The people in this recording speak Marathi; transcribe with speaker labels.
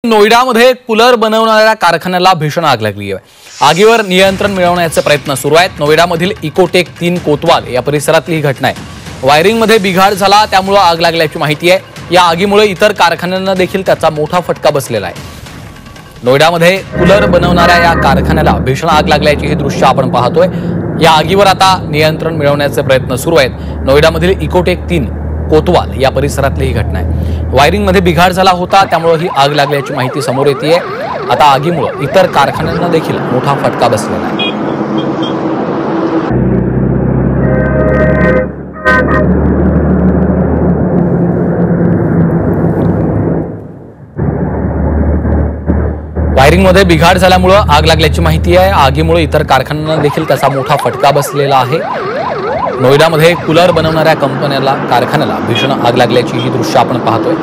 Speaker 1: नोएडामध्ये कूलर बनवणाऱ्या कारखान्याला भीषण आग लागली आहे। आगीवर नियंत्रण मिळवण्याचे प्रयत्न सुरू आहेत। नोएडामधील इकोटेक 3 कोतवाल या परिसरातली ही घटना आहे। वायरिंगमध्ये बिघाड झाला त्यामुळे आग लागल्याची माहिती आहे। या आगीमुळे इतर कारखान्यांना देखील त्याचा मोठा फटका बसलेला आहे। नोएडामध्ये कूलर बनवणाऱ्या या कारखान्याला भीषण आग लागल्याची ही दृश्य आपण पाहतोय। या आगीवर आता नियंत्रण मिळवण्याचे प्रयत्न सुरू आहेत। नोएडामधील इकोटेक 3 कोतवाल या परिसरातली ही घटना आहे। वायरिंगमध्ये बिघाड झाला होता त्यामुळे ही आग लागल्याची माहिती समोर येते आहे। आता आगीमुळे इतर कारखान्यांना देखील मोठा फटका बसलेला आहे। वायरिंगमध्ये बिघाड झाल्यामुळे आग लागल्याची माहिती आहे। आगीमुळे इतर कारखान्यांना देखील त्याचा मोठा फटका बसलेला आहे। नोएडामध्ये कूलर बनवणाऱ्या कारखान्याला भीषण आग लागल्याची ही दृश्य आपण पाहतोय।